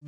Hello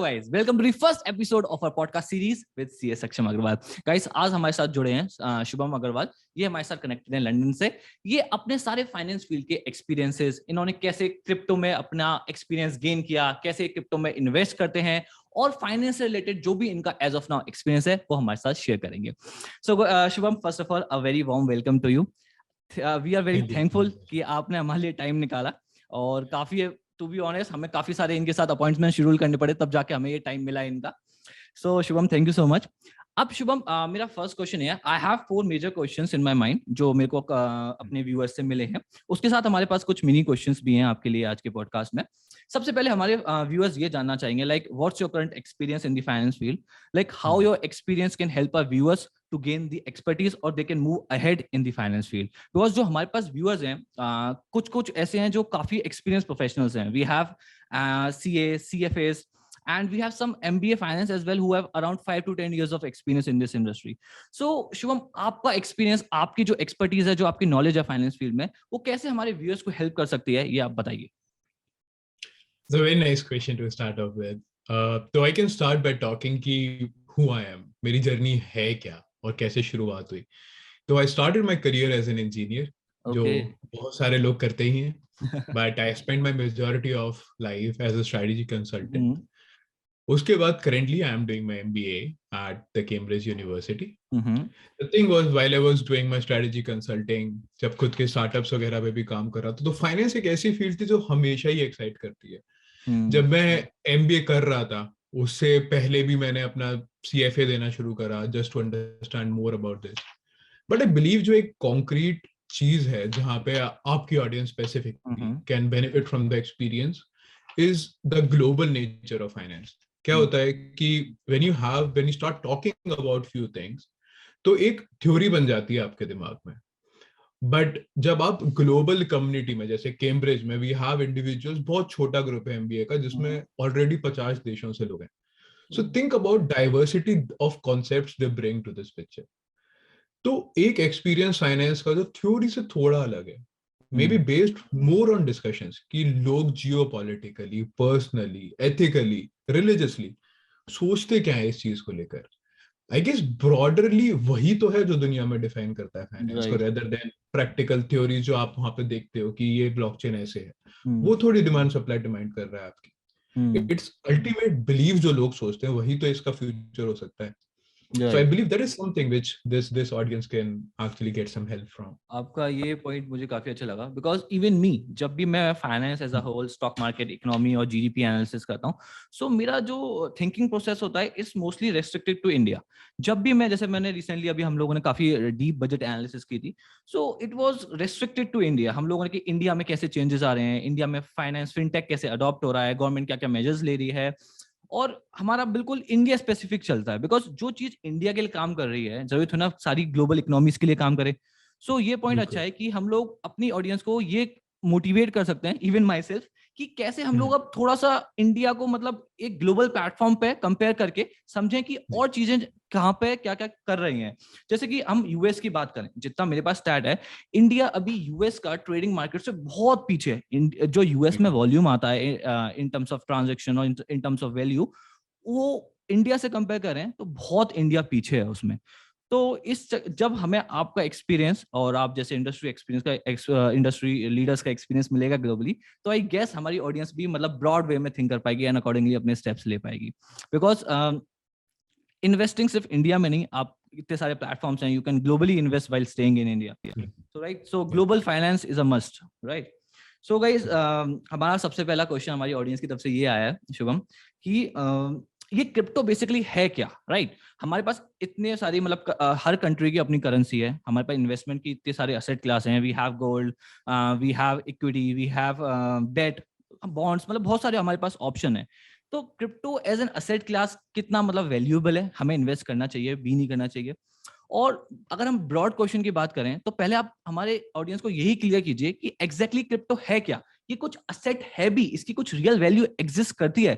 guys, welcome to the first episode of our podcast series with CS Saksham Agarwal. Guys, आज हमारे साथ जुड़े हैं शुभम अग्रवाल। ये हमारे साथ कनेक्टेड हैं लंदन से। ये अपने सारे फाइनेंस फील्ड के एक्सपीरियंसेस, इन्होंने कैसे क्रिप्टो में अपना एक्सपीरियंस गेन किया, कैसे क्रिप्टो में इन्वेस्ट करते हैं और फाइनेंस से रिलेटेड जो भी इनका एज ऑफ नाउ एक्सपीरियंस है वो हमारे साथ शेयर करेंगे। So Shubham, first of all a very warm welcome to you. We are very thankful कि आपने हमारे लिए टाइम निकाला। और काफी, टू बी ऑनेस्ट, हमें काफी सारे इनके साथ अपॉइंटमेंट शेड्यूल करने पड़े, तब जाके हमें ये टाइम मिला इनका। So Shubham, thank you so much. अब शुभम, मेरा फर्स्ट क्वेश्चन है, I have 4 major questions in my mind जो मेरे को अपने व्यूअर्स से मिले हैं। उसके साथ हमारे पास कुछ मिनी क्वेश्चंस भी हैं आपके लिए आज के पॉडकास्ट में। सबसे पहले हमारे व्यूअर्स ये जानना चाहेंगे, like what's your current experience in the finance field, like how your experience can help our viewers to gain the expertise or they can move ahead in the finance field, because जो हमारे पास viewers हैं कुछ ऐसे हैं जो काफी experienced professionals हैं। We have CA, CFAs and we have some MBA finance as well who have around 5 to 10 years of experience in this industry. So Shubham, आपका experience, आपकी जो expertise है, जो आपकी knowledge है finance field में, वो कैसे हमारे viewers को help कर सकती है, ये आप बताइए। It's a very nice question to start off with. So I can start by talking कि who I am, मेरी जर्नी है क्या और कैसे शुरुआत हुई। तो I started my career as an engineer, जो बहुत सारे लोग करते ही हैं, but I spent my majority of life as a strategy consultant. उसके बाद currently I am doing my MBA at the Cambridge University. The thing was, while I was doing my strategy consulting, जब खुद के startups वगैरह पे भी काम कर रहा था, तो finance एक ऐसी फील्ड थी जो हमेशा ही excite करती है। जब मैं MBA कर रहा था, उससे पहले भी मैंने अपना CFA देना शुरू करा just to understand more about this. But I believe जो एक concrete चीज है जहाँ पे आपकी audience specifically can benefit from the experience is the global nature of finance. क्या होता है कि when you start talking about few things, तो एक थ्योरी बन जाती है आपके दिमाग में। बट जब आप ग्लोबल कम्युनिटी में, जैसे कैम्ब्रिज में वी हैव इंडिविजुअल्स, बहुत छोटा ग्रुप है MBA का जिसमें ऑलरेडी 50 देशों से लोग हैं। So think about diversity of concepts they bring to this picture. तो एक एक्सपीरियंस फाइनेंस का जो थ्योरी से थोड़ा अलग है, may be based more on discussions कि लोग जियोपॉलिटिकली, पर्सनली, एथिकली, रिलीजियसली सोचते क्या है इस चीज को लेकर। आई गेस ब्रॉडरली वही तो है जो दुनिया में डिफाइन करता है फाइनेंस को, रेदर देन प्रैक्टिकल थ्योरी जो आप वहां पे देखते हो कि ये ब्लॉकचेन ऐसे है, वो थोड़ी डिमांड सप्लाई डिमांड कर रहा है आपकी। इट्स अल्टीमेट बिलीव जो लोग सोचते हैं वही तो इसका फ्यूचर हो सकता है। So I believe that is something which this audience can actually get some help from. आपका ये पॉइंट मुझे काफी अच्छा लगा, बिकॉज इवन मी, जब भी मैं finance as a whole, stock market, economy और जीडीपी एनालिसिस करता हूँ, सो मेरा जो थिंकिंग प्रोसेस होता है is mostly restricted to India. जब भी मैं, जैसे मैंने रिसेंटली, अभी हम लोगों ने काफी डीप बजट एनालिसिस की थी, so it was restricted to India. हम लोगों ने कि इंडिया में कैसे चेंजेस आ रहे हैं, इंडिया में फाइनेंस फिनटेक कैसे अडॉप्ट हो रहा है, गवर्नमेंट क्या क्या मेजर्स ले रही है, और हमारा बिल्कुल इंडिया स्पेसिफिक चलता है। बिकॉज जो चीज इंडिया के लिए काम कर रही है, जरूरत है ना सारी ग्लोबल इकोनॉमीज के लिए काम करे। सो ये पॉइंट अच्छा है कि हम लोग अपनी ऑडियंस को ये मोटिवेट कर सकते हैं, इवन माई सेल्फ, कि कैसे हम लोग अब थोड़ा सा इंडिया को मतलब एक ग्लोबल प्लेटफॉर्म पे कंपेयर करके समझें कि और चीजें कहाँ पे क्या क्या कर रही हैं। जैसे कि हम यूएस की बात करें, जितना मेरे पास स्टैट है, इंडिया अभी यूएस का ट्रेडिंग मार्केट से बहुत पीछे है। जो यूएस में वॉल्यूम आता है इन टर्म्स ऑफ ट्रांजेक्शन और इन टर्म्स ऑफ वैल्यू, वो इंडिया से कंपेयर करें तो बहुत इंडिया पीछे है उसमें। तो जब हमें आपका एक्सपीरियंस और आप जैसे इंडस्ट्री एक्सपीरियंस का, इंडस्ट्री लीडर्स का एक्सपीरियंस मिलेगा ग्लोबली, तो आई गेस हमारी ऑडियंस भी मतलब ब्रॉड वे में थिंक कर पाएगी एंड अकॉर्डिंगली अपने स्टेप्स ले पाएगी। बिकॉज इन्वेस्टिंग सिर्फ इंडिया में नहीं, आप इतने सारे प्लेटफॉर्म्स हैं, you can globally invest while staying in India. So right, so global finance is a must, right. So guys, हमारा सबसे पहला क्वेश्चन हमारी ऑडियंस की तरफ से ये आया है शुभम, कि ये क्रिप्टो बेसिकली है क्या, राइट? हमारे पास इतने सारी, मतलब हर कंट्री की अपनी करेंसी है, हमारे पास इन्वेस्टमेंट की इतने सारे एसेट क्लास हैं। We have gold, we have equity, we have debt, bonds, मतलब बहुत सारे हमारे पास ऑप्शन है। तो crypto as an asset class कितना मतलब वैल्यूएबल है, हमें इन्वेस्ट करना चाहिए भी नहीं करना चाहिए? और अगर हम ब्रॉड क्वेश्चन की बात करें तो पहले आप हमारे ऑडियंस को यही क्लियर कीजिए कि एग्जैक्टली क्रिप्टो है क्या, ये कुछ असेट है भी, इसकी कुछ रियल वैल्यू एग्जिस्ट करती है?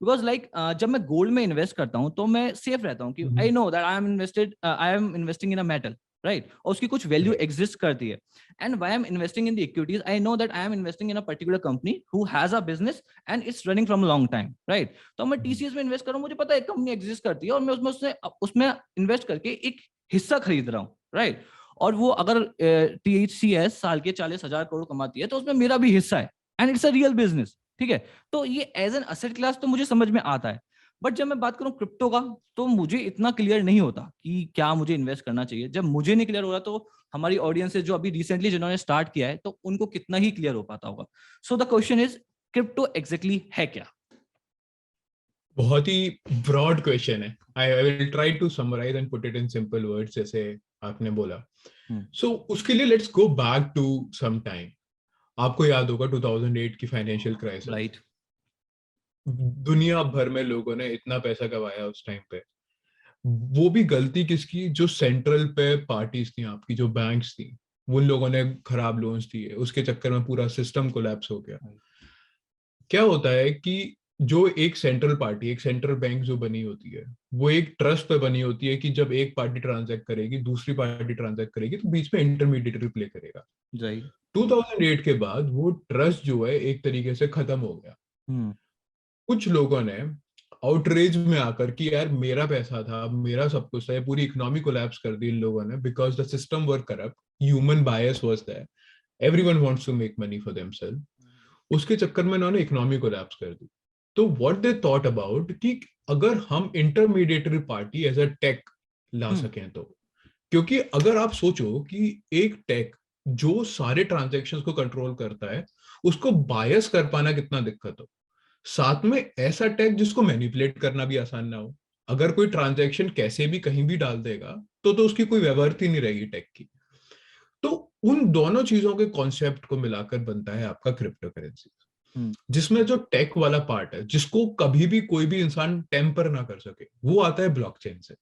बिकॉज लाइक जब मैं गोल्ड में इन्वेस्ट करता हूँ तो मैं सेफ रहता हूँ कि I know that I am investing in a metal, right, और उसकी कुछ वैल्यू एग्जिस्ट करती है। And why I am investing in the equities, I know that I am investing in a particular company who has a business and it's running from long time, right. तो मैं TCS में invest कर रहा हूँ, मुझे पता है company exist करती है और मैं उसमें इन्वेस्ट करके एक हिस्सा खरीद रहा हूँ, राइट। और वो अगर टीसीएस साल के 40,000 करोड़ कमाती है तो उसमें मेरा भी हिस्सा है, and it's a real business, ठीक है। तो ये एज एन असेट क्लास तो मुझे समझ में आता है। बट जब मैं बात करूं क्रिप्टो का, तो मुझे इतना क्लियर नहीं होता कि क्या मुझे इन्वेस्ट करना चाहिए। जब मुझे नहीं क्लियर हो रहा तो हमारी ऑडियंस है जो अभी रिसेंटली जिन्होंने स्टार्ट किया है, तो उनको कितना ही क्लियर हो पाता होगा। So the question is, crypto exactly है क्या? बहुत ही ब्रॉड क्वेश्चन है। I will try to summarise and put it in simple words, जैसे आपने बोला। सो उसके लिए let's go back to some time. आपको याद होगा 2008 की फाइनेंशियल क्राइसिस। राइट। दुनिया भर में लोगों ने इतना पैसा गवाया उस टाइम पे। वो भी गलती किसकी? जो सेंट्रल पे पार्टीज थी आपकी, जो बैंक्स थी, उन लोगों ने खराब लोन्स दिए, उसके चक्कर में पूरा सिस्टम कोलैप्स हो गया। क्या होता है कि जो एक सेंट्रल पार्टी, एक सेंट्रल बैंक जो बनी होती है, वो एक ट्रस्ट पे बनी होती है कि जब एक पार्टी ट्रांजैक्ट करेगी, दूसरी पार्टी ट्रांजैक्ट करेगी, तो बीच में इंटरमीडिएटरी प्ले करेगा। राइट। 2008 के बाद वो ट्रस्ट जो है एक तरीके से खत्म हो गया। कुछ लोगों ने आउटरेज में आकर कि यार मेरा पैसा था, मेरा सब कुछ था, पूरी इकोनॉमी कोलैप्स कर दी इन लोगों ने, because the system were corrupt, human bias was there, everyone wants to make money for themselves. उसके चक्कर में उन्होंने इकोनॉमी कोलैप्स कर दी। तो व्हाट दे थॉट अबाउट कि अगर हम intermediary party as a tech ला सकें तो, क्योंकि अगर आप सोचो कि एक टेक जो सारे ट्रांजैक्शंस को कंट्रोल करता है, उसको बायस कर पाना कितना दिक्कत हो। साथ में ऐसा टेक जिसको मैनिपुलेट करना भी आसान ना हो। अगर कोई ट्रांजैक्शन कैसे भी कहीं भी डाल देगा तो उसकी कोई व्यवहार ही नहीं रहेगी टेक की। तो उन दोनों चीजों के कॉन्सेप्ट को मिलाकर बनता है आपका क्रिप्टो करेंसी, जिसमें जो टेक वाला पार्ट है, जिसको कभी भी कोई भी इंसान टेम्पर ना कर सके, वो आता है ब्लॉकचेन से।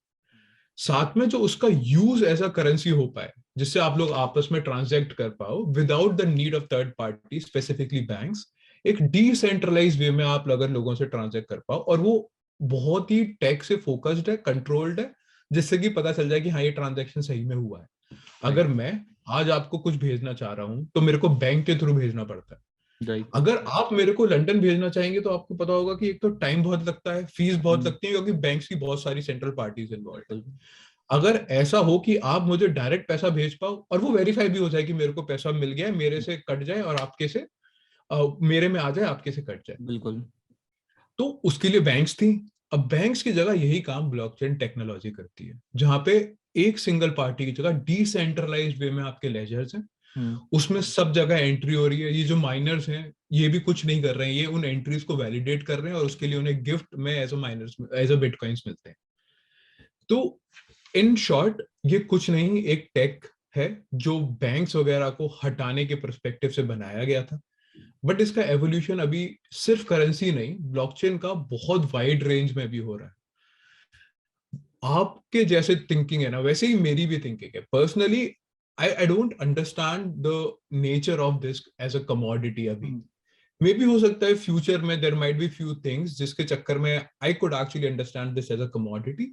साथ में जो उसका यूज एज अ करेंसी हो पाए, जिससे आप लोग आपस में ट्रांजैक्ट कर पाओ without the need of third party, specifically banks. एक डिसेंट्रलाइज वे में आप अगर लोगों से ट्रांजैक्ट कर पाओ, और वो बहुत ही टेक से फोकस्ड है, कंट्रोल्ड है, जिससे कि पता चल जाए कि हाँ ये ट्रांजैक्शन सही में हुआ है। अगर मैं आज आपको कुछ भेजना चाह रहा हूं तो मेरे को बैंक के थ्रू भेजना पड़ता है। अगर आप मेरे को लंदन भेजना चाहेंगे तो आपको पता होगा कि एक तो टाइम बहुत लगता है, फीस बहुत लगती है, क्योंकि बैंक्स की बहुत सारी सेंट्रल पार्टीज इन्वॉल्व है। अगर ऐसा हो कि आप मुझे डायरेक्ट पैसा भेज पाओ और वो वेरीफाई भी हो जाए कि मेरे को पैसा मिल गया है, मेरे से कट जाए और आपके से मेरे में आ जाए, आपके से कट जाए, बिल्कुल। तो उसके लिए बैंक्स थी। अब बैंक्स की जगह यही काम ब्लॉकचेन टेक्नोलॉजी करती है, जहां पे एक सिंगल पार्टी की जगह डिसेंट्रलाइज्ड वे में आपके लेजर्स हैं, उसमें सब जगह एंट्री हो रही है। ये जो माइनर्स हैं ये भी कुछ नहीं कर रहे हैं, ये उन एंट्रीज को वैलिडेट कर रहे हैं और उसके लिए उन्हें गिफ्ट में as a miners, as a bitcoins मिलते हैं। तो इन शॉर्ट ये कुछ नहीं, एक टेक है जो बैंक्स वगैरह को हटाने के पर्सपेक्टिव से बनाया गया था। बट इसका एवोल्यूशन अभी सिर्फ करेंसी नहीं, ब्लॉकचेन का बहुत वाइड रेंज में भी हो रहा है। आपके जैसे थिंकिंग है ना, वैसे ही मेरी भी थिंकिंग है। Personally I don't understand the nature of this as a commodity अभी। मे भी हो सकता है फ्यूचर में there might be few things जिसके चक्कर में I could actually understand this as a commodity.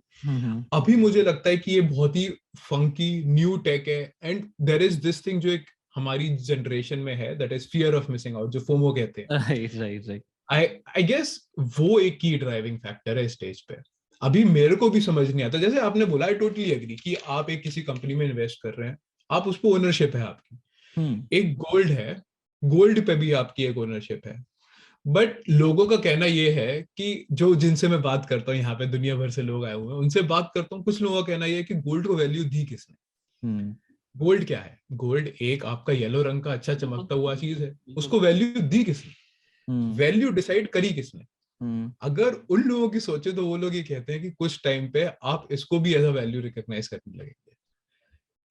अभी मुझे लगता है कि ये बहुत ही फंकी न्यू टेक है, and there is this thing जो एक हमारी जनरेशन में है, that is fear of missing out, जो फोमो कहते हैं। Right right right. I guess वो एक की ड्राइविंग फैक्टर है स्टेज पे। अभी मेरे को भी समझ नहीं आता, जैसे आपने बोला, आई टोटली एग्री कि आप एक किसी कंपनी में इन्वेस्ट कर रहे हैं, आप उस पर ओनरशिप है आपकी। एक गोल्ड है, गोल्ड पे भी आपकी एक ओनरशिप है। बट लोगों का कहना ये है कि जो जिनसे मैं बात करता हूँ, यहाँ पे दुनिया भर से लोग आए हुए हैं, उनसे बात करता हूँ, कुछ लोगों का कहना ये है कि गोल्ड को वैल्यू दी किसने? गोल्ड क्या है? गोल्ड एक आपका येलो रंग का अच्छा चमकता हुआ चीज है, उसको वैल्यू दी किसने? वैल्यू डिसाइड करी किसने? अगर उन लोगों की सोचे तो वो लोग ये कहते हैं कि कुछ टाइम पे आप इसको भी एज अ वैल्यू रिकॉग्नाइज करने लगेंगे,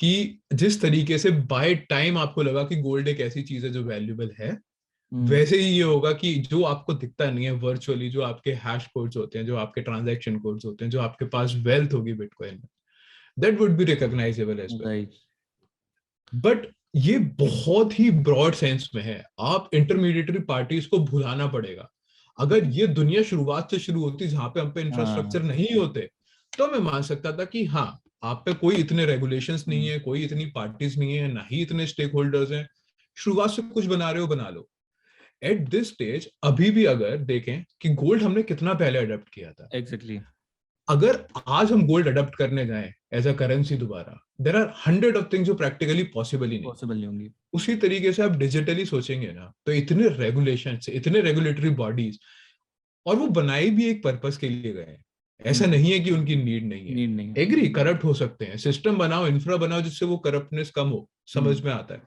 कि जिस तरीके से बाय टाइम आपको लगा कि गोल्ड एक ऐसी चीज है जो वैल्यूएबल है, वैसे ही ये होगा कि जो आपको दिखता नहीं है वर्चुअली, जो आपके हैश कोड्स होते हैं, जो आपके ट्रांजैक्शन कोड्स होते हैं, जो आपके पास वेल्थ होगी बिटकॉइन में, that would be recognisable as well. Right. But ये बहुत ही ब्रॉड सेंस में है, आप इंटरमीडिएटरी पार्टीज को भुलाना पड़ेगा। अगर ये दुनिया शुरुआत से शुरू होती जहां पे हम पे इंफ्रास्ट्रक्चर नहीं होते, तो मैं मान सकता था कि हाँ, आप पे कोई इतने रेगुलेशंस नहीं है, कोई इतनी पार्टीज नहीं है, ना ही इतने स्टेक होल्डर्स हैं, शुरुआत से कुछ बना रहे हो बना लो। एट दिस स्टेज अभी भी अगर देखें कि गोल्ड हमने कितना पहले अडॉप्ट किया था, एग्जैक्टली। अगर आज हम गोल्ड अडॉप्ट करने जाएं एज अ करेंसी दोबारा, there are hundred of things जो प्रैक्टिकली पॉसिबल ही नहीं। पॉसिबल नहीं होंगी। उसी तरीके से आप डिजिटली सोचेंगे ना, तो इतने रेगुलेशन, इतने रेगुलेटरी बॉडीज, और वो बनाए भी एक पर्पस के लिए गए हैं, ऐसा नहीं है कि उनकी नीड नहीं है। नीड नहीं है। एग्री, करप्ट हो सकते हैं, सिस्टम बनाओ, इंफ्रा बनाओ जिससे वो करप्टनेस कम हो, समझ में आता है,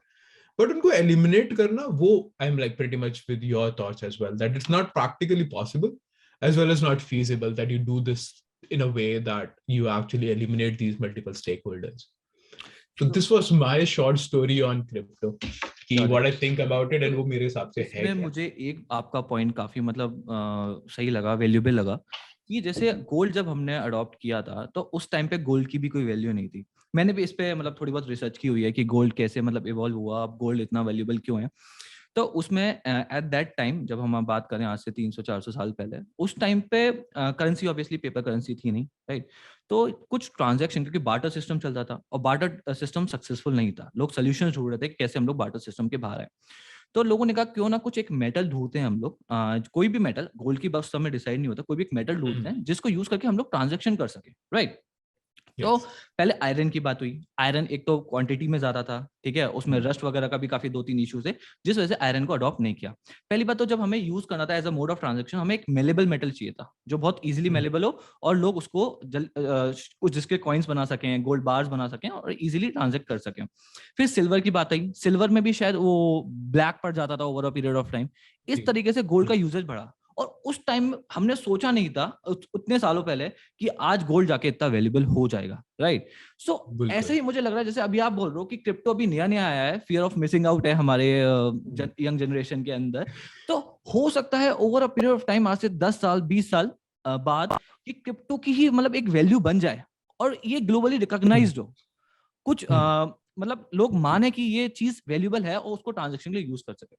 बट उनको एलिमिनेट करना, वो I am like pretty much with your thoughts as well, that it's not practically possible as well as not feasible that you do this in a way that you actually eliminate these multiple stakeholders. So this was my short story on crypto, कि what I think about it, and वो मेरे हिसाब से है इसमें क्या। मुझे एक आपका पॉइंट काफी मतलब सही लगा, वैल्यूएबल लगा, कि जैसे गोल्ड जब हमने अडॉप्ट किया था तो उस टाइम पे गोल्ड की भी कोई वैल्यू नहीं थी। मैंने भी इस पे मतलब थोड़ी बहुत रिसर्च की हुई है कि गोल्ड कैसे मतलब इवॉल्व हुआ, अब गोल्ड इतना वैल्यूएबल क्यों है। तो उसमें एट दैट टाइम जब हम बात करें आज से 300-400 साल पहले, उस टाइम पे करेंसी ऑब्वियसली पेपर करेंसी थी नहीं, राइट। तो कुछ ट्रांजैक्शन, क्योंकि बार्टर सिस्टम चलता था और बार्टर सिस्टम सक्सेसफुल नहीं था, लोग सोल्यूशन ढूंढ रहे थे कि कैसे हम लोग बार्टर सिस्टम के बाहर आए। तो लोगों ने कहा क्यों ना कुछ एक मेटल ढूंढते हैं हम लोग, कोई भी मेटल, गोल्ड की बस समय डिसाइड नहीं होता, कोई भी एक मेटल ढूंढते हैं जिसको यूज करके हम लोग ट्रांजेक्शन कर सके, राइट। तो Yes. पहले आयरन की बात हुई। आयरन एक तो क्वांटिटी में ज्यादा था, ठीक है, उसमें रस्ट वगैरह का भी काफी 2-3 इश्यूज है, जिस वजह से आयरन को अडॉप्ट नहीं किया। पहली बात तो जब हमें यूज करना था as a mode of transaction, हमें एक मेलेबल मेटल चाहिए था जो बहुत इजीली मेलेबल हो और लोग उसको कुछ जिसके कॉइन्स बना सकें, गोल्ड बार्स बना सकें और इजीली ट्रांजेक्ट कर सकें। फिर सिल्वर की बात आई। सिल्वर में भी शायद वो ब्लैक पड़ जाता था over a period of time. इस तरीके से गोल्ड का यूजेज बढ़ा और उस टाइम हमने सोचा नहीं था उतने सालों पहले कि आज गोल्ड जाके इतना वैल्यूएबल हो जाएगा, राइट। सो ऐसे ही मुझे लग रहा है, जैसे अभी आप बोल रहे हो कि क्रिप्टो अभी नया नया आया है, फियर ऑफ मिसिंग आउट है हमारे यंग जनरेशन के अंदर। तो हो सकता है over a period of time, आज से 10 साल 20 साल बाद, कि क्रिप्टो की ही मतलब एक वैल्यू बन जाए और ये ग्लोबली रिकॉग्नाइज्ड हो। कुछ मतलब लोग माने कि ये चीज वैल्यूएबल है और उसको ट्रांजैक्शन के लिए यूज कर सके।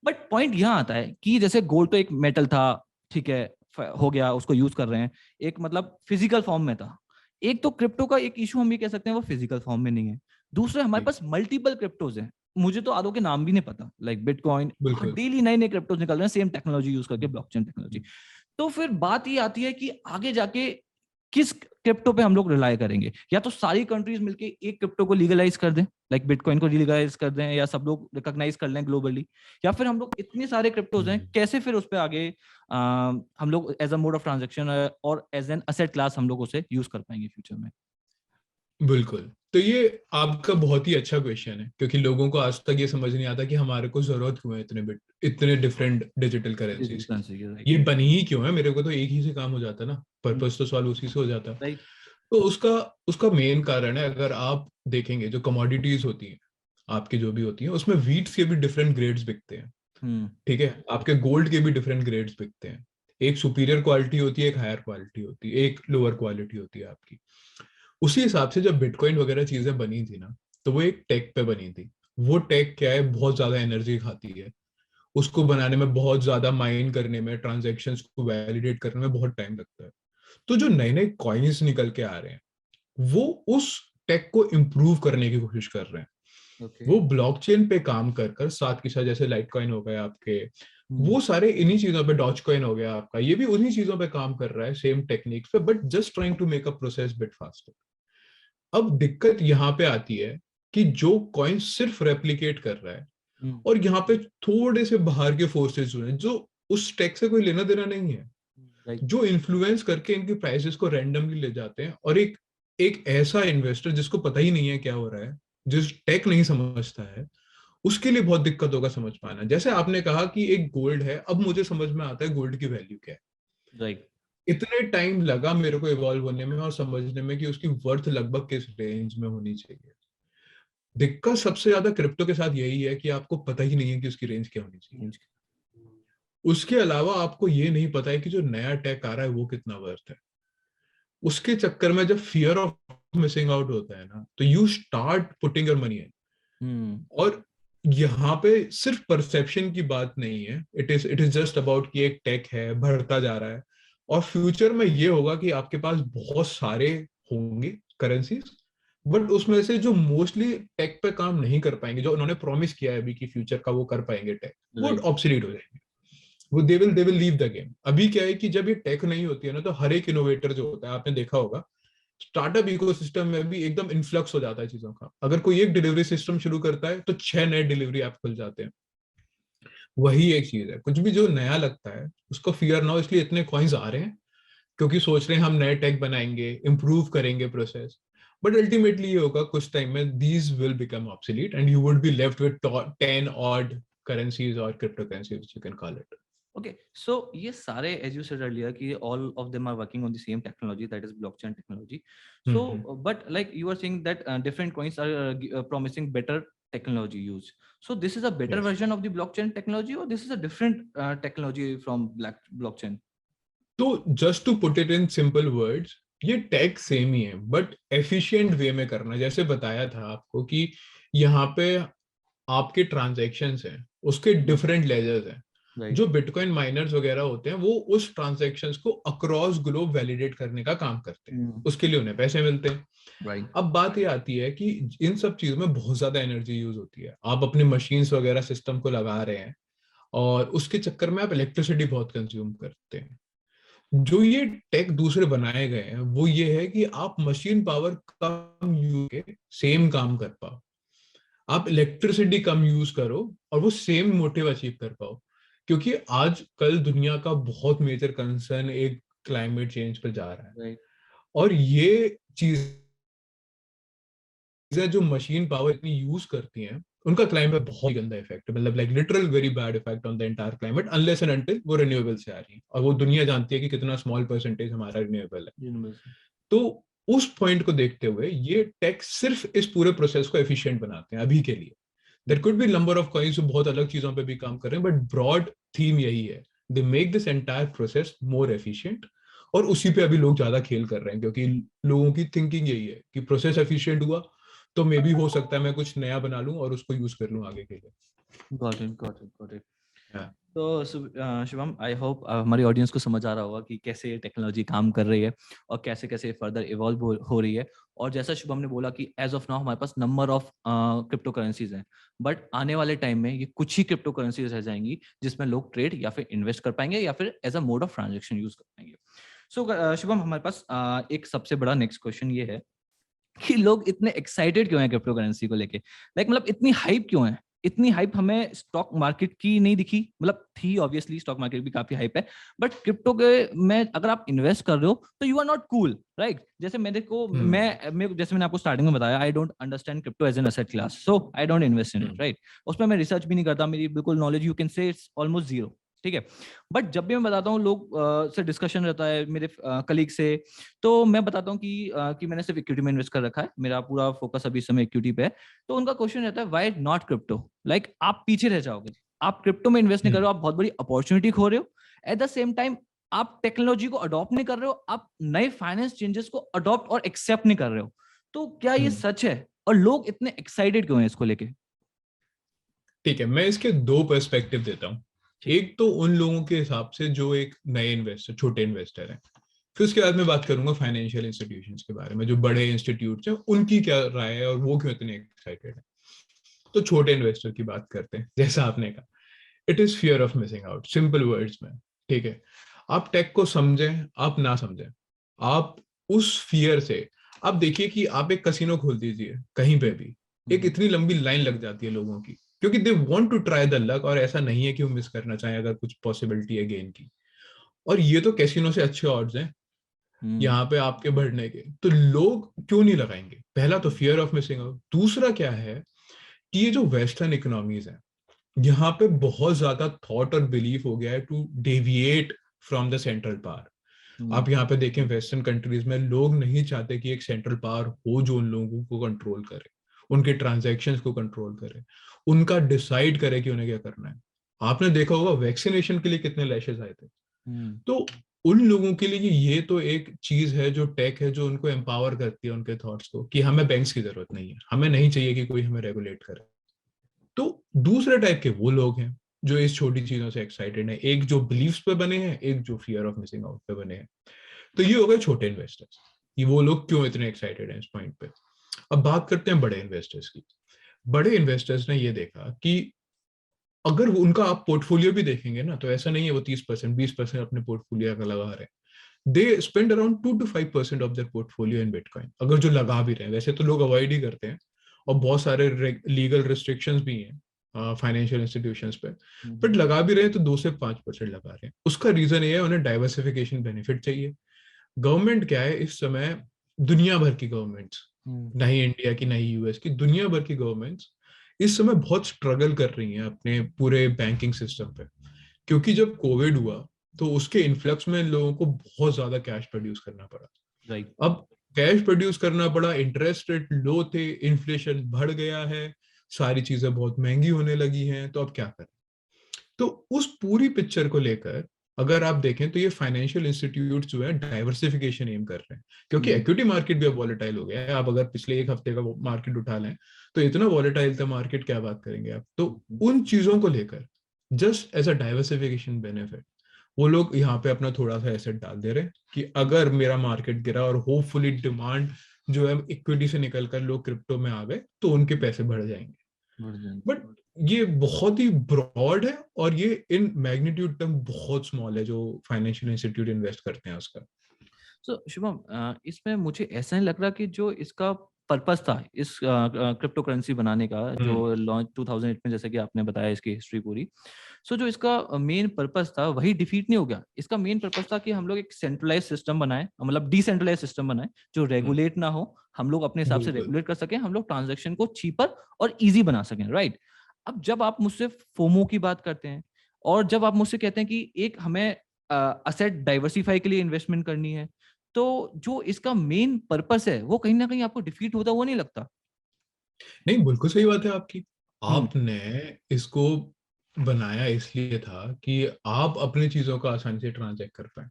बट पॉइंट यहां आता है कि जैसे गोल्ड तो एक मेटल था, ठीक है, हो गया, उसको यूज कर रहे हैं, एक मतलब फिजिकल फॉर्म में था। एक तो क्रिप्टो का एक इशू हम ये कह सकते हैं वो फिजिकल फॉर्म में नहीं है। दूसरे हमारे पास मल्टीपल क्रिप्टोज हैं, मुझे तो आदों के नाम भी नहीं पता, लाइक बिटकॉइन, डेली नए नए क्रिप्टोज निकल रहे हैं सेम टेक्नोलॉजी यूज करके, ब्लॉकचेन टेक्नोलॉजी। तो फिर बात ये आती है कि आगे जाके किस क्रिप्टो पे हम लोग रिलाय करेंगे। या तो सारी कंट्रीज मिलके एक क्रिप्टो को लीगलाइज कर दें, लाइक बिटकॉइन को लीगलाइज कर दें, या सब लोग रिकॉग्नाइज कर लें ग्लोबली, या फिर हम लोग इतने सारे क्रिप्टोज हैं, कैसे फिर उस पर आगे हम लोग as a mode of transaction और एज एन असेट क्लास हम लोग उसे यूज कर पाएंगे फ्यूचर में। बिल्कुल, तो ये आपका बहुत ही अच्छा क्वेश्चन है, क्योंकि लोगों को आज तक ये समझ नहीं आता कि हमारे को जरूरत क्यों है इतने डिफरेंट डिजिटल करेंसीज की, ये बनी ही क्यों है। मेरे को तो एक ही से काम हो जाता ना, पर्पस तो सॉल्व उसी से हो जाता। राइट। तो उसका उसका मेन कारण है, अगर आप देखेंगे जो कमोडिटीज होती हैं आपकी, जो भी होती हैं, उसमें वीट्स के भी डिफरेंट ग्रेड्स बिकते हैं, ठीक है, आपके गोल्ड के भी डिफरेंट ग्रेड्स बिकते हैं। एक सुपीरियर क्वालिटी होती है, एक हायर क्वालिटी होती है, एक लोअर क्वालिटी होती है आपकी। उसी हिसाब से जब बिटकॉइन वगैरह चीजें बनी थी ना, तो वो एक टेक पे बनी थी। वो टेक क्या है, बहुत ज्यादा एनर्जी खाती है, उसको बनाने में बहुत ज्यादा, माइन करने में, ट्रांजेक्शन्स को वैलिडेट करने में बहुत टाइम लगता है। तो जो नए नए कॉइन्स निकल के आ रहे हैं, वो उस टेक को इम्प्रूव करने की कोशिश कर रहे हैं। वो ब्लॉकचेन पे काम कर कर, साथ के साथ जैसे लाइट कॉइन हो गए आपके, वो सारे इन्हीं चीजों पे, डॉज कॉइन हो गया आपका, ये भी उन्हीं चीजों पे काम कर रहा है, सेम टेक्निक्स पे, but just trying to make a process bit faster. अब दिक्कत यहाँ पे आती है कि जो कॉइन सिर्फ रेप्लिकेट कर रहा है, और यहाँ पे थोड़े से बाहर के फोर्सेस जो हैं, जो उस टेक से कोई लेना देना नहीं है, जो इन्फ्लुएंस करके इनकी प्राइसेस को रैंडमली ले जाते हैं, और एक एक ऐसा इन्वेस्टर जिसको पता ही नहीं है क्या हो रहा है, जिस टेक नहीं समझता है, उसके लिए बहुत दिक्कत होगा समझ पाना। जैसे आपने कहा कि एक गोल्ड है, अब मुझे समझ में आता है गोल्ड की वैल्यू क्या है। राइट। इतने टाइम लगा मेरे को इवॉल्व होने में और समझने में कि उसकी वर्थ लगभग किस रेंज में होनी चाहिए। दिक्कत सबसे ज्यादा क्रिप्टो के साथ यही है कि आपको पता ही नहीं है कि उसकी रेंज क्या होनी चाहिए। उसके अलावा आपको ये नहीं पता है कि जो नया टेक आ रहा है वो कितना वर्थ है। उसके चक्कर में जब फियर ऑफ मिसिंग आउट होता है ना, तो you start putting your money in. और यहाँ पे सिर्फ परसेप्शन की बात नहीं है, इट इज जस्ट अबाउट कि एक टेक है, बढ़ता जा रहा है, और फ्यूचर में ये होगा कि आपके पास बहुत सारे होंगे करेंसीज, बट उसमें से जो मोस्टली टेक पे काम नहीं कर पाएंगे, जो उन्होंने प्रॉमिस किया है अभी कि फ्यूचर का वो कर पाएंगे टेक, वो ऑब्सोलीट हो जाएंगे, वो they will leave the game. अभी क्या है कि जब ये टेक नहीं होती है ना, तो हर एक इनोवेटर जो होता है, आपने देखा होगा स्टार्टअप इकोसिस्टम में भी एकदम इन्फ्लक्स हो जाता है चीजों का। अगर कोई एक डिलीवरी सिस्टम शुरू करता है तो 6 नए डिलीवरी ऐप खुल जाते हैं। वही एक चीज है, कुछ भी जो नया लगता है उसको फियर ना हो, इसलिए इतने कॉइन्स आ रहे हैं, क्योंकि सोच रहे हैं हम नए टेक बनाएंगे, इंप्रूव करेंगे प्रोसेस, बट अल्टीमेटली ये होगा कुछ टाइम में these will become obsolete and you would be left with 10 odd currencies और crypto currencies, you can call it. Okay, so ये सारे as you said earlier कि all of them are working on the same technology, that is blockchain technology. So but like you are saying that different coins are promising better technology use. So this is a better Yes. version of the blockchain technology, or this is a different technology from blockchain? तो just to put it in simple words, ये tech same ही है, but efficient way में करना। जैसे बताया था आपको कि यहाँ पे आपके ट्रांजैक्शंस हैं, उसके डिफरेंट लेजर्स हैं। Right. जो बिटकॉइन माइनर्स वगैरह होते हैं, वो उस ट्रांजैक्शंस को अक्रॉस ग्लोब वैलिडेट करने का काम करते हैं, उसके लिए उन्हें पैसे मिलते हैं। Right. अब बात ये आती है कि इन सब चीजों में बहुत ज्यादा एनर्जी यूज होती है। आप अपने मशीन्स वगैरह सिस्टम को लगा रहे हैं, और उसके चक्कर में आप इलेक्ट्रिसिटी बहुत कंज्यूम करते हैं। जो ये टेक दूसरे बनाए गए हैं वो ये है कि आप मशीन पावर कम यूज के सेम काम कर पाओ, आप इलेक्ट्रिसिटी कम यूज करो और वो सेम मोटिव अचीव कर पाओ। क्योंकि आज कल दुनिया का बहुत मेजर कंसर्न एक क्लाइमेट चेंज पर जा रहा है। Right. और ये चीजें जो मशीन पावर इतनी यूज करती हैं, उनका क्लाइमेट पे बहुत गंदा इफेक्ट है, मतलब like literal very bad effect on the entire climate, unless and until वो रिन्यूएबल से आ रही है, और वो दुनिया जानती है कि कितना स्मॉल परसेंटेज हमारा रिन्यूएबल है। तो उस पॉइंट को देखते हुए ये टेक सिर्फ इस पूरे प्रोसेस को एफिशिएंट बनाते हैं अभी के लिए। There could be number of coins जो बहुत अलग चीजों पे भी काम कर रहे हैं, बट ब्रॉड थीम यही है, they make this entire process more efficient. और उसी पे अभी लोग ज्यादा खेल कर रहे हैं, क्योंकि लोगों की थिंकिंग यही है कि प्रोसेस एफिशिएंट हुआ तो मे बी हो सकता है मैं कुछ नया बना लूं और उसको यूज कर लूं आगे के लिए। Got it, got it, got it. Yeah. तो शिवम, आई होप हमारी ऑडियंस को समझ आ रहा होगा कि कैसे ये टेक्नोलॉजी काम कर रही है और कैसे कैसे फर्दर इवॉल्व हो रही है। और जैसा शुभम ने बोला कि एज ऑफ नाउ हमारे पास नंबर ऑफ क्रिप्टो करेंसीज हैं, बट आने वाले टाइम में ये कुछ ही क्रिप्टो करेंसीज रह जाएंगी जिसमें लोग ट्रेड या फिर इन्वेस्ट कर पाएंगे या फिर as a mode of transaction use कर पाएंगे। सो शुभम, हमारे पास एक सबसे बड़ा नेक्स्ट क्वेश्चन ये है कि लोग इतने एक्साइटेड क्यों हैं क्रिप्टो करेंसी को लेके? लाइक मतलब इतनी हाइप क्यों है? इतनी हाइप हमें स्टॉक मार्केट की नहीं दिखी, मतलब थी ऑब्वियसली, स्टॉक मार्केट भी काफी हाइप है, बट क्रिप्टो के में अगर आप इन्वेस्ट कर रहे हो तो you are not cool, right? जैसे मेरे को मैं जैसे मैंने आपको स्टार्टिंग में बताया, I don't understand crypto as an asset class, so I don't invest in it, right? उसमें मैं रिसर्च भी नहीं करता, मेरी बिल्कुल knowledge you can say it's almost zero, ठीक है? बट जब भी मैं बताता हूँ, लोग से डिस्कशन रहता है मेरे कलीग से, तो मैं बताता हूँ कि मैंने सिर्फ इक्विटी में इन्वेस्ट कर रखा है, मेरा पूरा फोकस अभी इस समय इक्विटी पे है। तो उनका क्वेश्चन रहता है, व्हाई नॉट क्रिप्टो? लाइक आप पीछे रह जाओगे, आप क्रिप्टो में इन्वेस्ट नहीं कर रहे हो, आप बहुत बड़ी अपॉर्चुनिटी खो रहे हो। एट द सेम टाइम आप टेक्नोलॉजी को अडॉप्ट नहीं कर रहे हो, आप नए फाइनेंस चेंजेस को अडॉप्ट और एक्सेप्ट नहीं कर रहे हो। तो क्या ये सच है? और लोग इतने एक्साइटेड क्यों हैं इसको लेके? ठीक है, मैं इसके दो पर्सपेक्टिव देता हूँ। एक तो उन लोगों के हिसाब से जो एक नए इन्वेस्टर, छोटे इन्वेस्टर हैं, फिर उसके बाद मैं बात करूंगा फाइनेंशियल इंस्टीट्यूशंस के बारे में, जो बड़े इंस्टीट्यूट्स हैं उनकी क्या राय है और वो क्यों इतने एक्साइटेड है। तो छोटे इन्वेस्टर की बात करते हैं। जैसा आपने कहा, it is fear of missing out, simple words में, ठीक है? आप टेक को समझें, आप ना समझें, आप उस फियर से, आप देखिए कि आप एक कसिनो खोल दीजिए कहीं पे भी, एक इतनी लंबी लाइन लग जाती है लोगों की, क्योंकि they want to try the luck, और ऐसा नहीं है कि वो मिस करना चाहें अगर कुछ पॉसिबिलिटी है गेन की। और ये तो कैसीनो से अच्छे ऑड्स हैं यहाँ पे आपके बढ़ने के, तो लोग क्यों नहीं लगाएंगे? पहला तो फियर ऑफ मिसिंग आउट। दूसरा क्या है कि ये जो वेस्टर्न इकोनॉमीज हैं, यहाँ पे बहुत ज्यादा थॉट और बिलीफ हो गया है to deviate from the central power. आप यहाँ पे देखें, वेस्टर्न कंट्रीज में लोग नहीं चाहते कि एक सेंट्रल पावर हो जो उन लोगों को कंट्रोल करे, उनके ट्रांजैक्शंस को कंट्रोल करे, उनका डिसाइड करे कि उन्हें क्या करना है। आपने देखा होगा वैक्सीनेशन के लिए कितने लैशेस आए थे। हम्म, तो उन लोगों के लिए ये तो एक चीज है जो टेक है, जो उनको एम्पावर करती है उनके थॉट्स को, कि हमें बैंक्स की जरूरत नहीं है, हमें नहीं चाहिए कि कोई हमें रेगुलेट करे। तो दूसरे टाइप के वो लोग हैं जो इस छोटी चीजों से एक्साइटेड है, एक जो बिलीव्स पे बने हैं, एक जो फियर ऑफ मिसिंग आउट पे बने हैं। तो ये हो गए छोटे इन्वेस्टर्स, ये वो लोग क्यों इतने एक्साइटेड हैं इस पॉइंट पे। अब बात करते हैं बड़े इन्वेस्टर्स की। बड़े इन्वेस्टर्स ने ये देखा कि अगर उनका आप पोर्टफोलियो भी देखेंगे ना, तो ऐसा नहीं है वो 30% 20% अपने पोर्टफोलियो का लगा रहे हैं। They spend around 2 to 5% of their portfolio in bitcoin, अगर जो लगा भी रहे हैं। वैसे तो लोग अवॉइड ही करते हैं, और बहुत सारे लीगल रिस्ट्रिक्शंस भी हैं फाइनेंशियल इंस्टीट्यूशंस पे, बट लगा भी रहे हैं तो 2 से 5% लगा रहे हैं। उसका रीजन ये है, उन्हें डाइवर्सिफिकेशन बेनिफिट चाहिए। गवर्नमेंट क्या है इस समय, दुनिया भर की गवर्नमेंट्स, ना ही इंडिया की ना ही यूएस की, दुनिया भर की गवर्नमेंट्स इस समय बहुत स्ट्रगल कर रही हैं अपने पूरे बैंकिंग सिस्टम पे। क्योंकि जब कोविड हुआ तो उसके इन्फ्लक्स में लोगों को बहुत ज्यादा कैश प्रोड्यूस करना पड़ा। राइट। अब कैश प्रोड्यूस करना पड़ा, इंटरेस्ट रेट लो थे, इन्फ्लेशन बढ़ गया है, सारी चीजें बहुत महंगी होने लगी हैं, तो अब क्या करें। तो उस पूरी पिक्चर को लेकर अगर आप देखें तो ये फाइनेंशियल इंस्टीट्यूट जो है डाइवर्सिफिकेशन एम कर रहे हैं, क्योंकि एक्विटी मार्केट भी अब वॉलेटाइल हो गया है। आप अगर पिछले एक हफ्ते का मार्केट उठा लें तो इतना वॉलेटाइल था मार्केट, क्या बात करेंगे आप। तो उन चीजों को लेकर just as a diversification benefit वो लोग यहाँ पे अपना थोड़ा सा एसेट डाल दे रहे हैं, कि अगर मेरा मार्केट गिरा और होपफुली डिमांड जो है इक्विटी से निकलकर लोग क्रिप्टो में आ गए तो उनके पैसे बढ़ जाएंगे। बट ये बहुत ही ब्रॉड है, और ये इन मैग्नीट्यूड टर्म बहुत स्मॉल है जो फाइनेंशियल इंस्टीट्यूट इन्वेस्ट करते हैं उसका। सो शुभम, इसमें मुझे ऐसा नहीं लग रहा कि जो इसका पर्पस था इस क्रिप्टो करेंसी बनाने का, जो लॉन्च 2008 में, जैसे कि आपने बताया इसकी हिस्ट्री पूरी, सो जो इसका मेन पर्पस था वही डिफीट नहीं हो गया। इसका मेन पर्पस था कि हम लोग एक सेंट्रलाइज सिस्टम बनाए, मतलब डिसेंट्रलाइज सिस्टम बनाए जो रेगुलेट ना हो, हम लोग अपने हिसाब से बिल्कुल। रेगुलेट कर सकें, हम लोग ट्रांजेक्शन को चीपर और इजी बना सकें, राइट। अब जब आप मुझसे फोमो की बात करते हैं, और जब आप मुझसे कहते हैं कि एक हमें असेट डाइवर्सिफाई के लिए इन्वेस्टमेंट करनी है, तो जो इसका मेन पर्पस है वो कहीं ना कहीं आपको डिफीट होता हुआ नहीं लगता? नहीं, बिल्कुल सही बात है आपकी। हम्म, आपने इसको बनाया इसलिए था कि आप अपनी चीजों का आसानी से ट्रांजैक्ट कर पाए।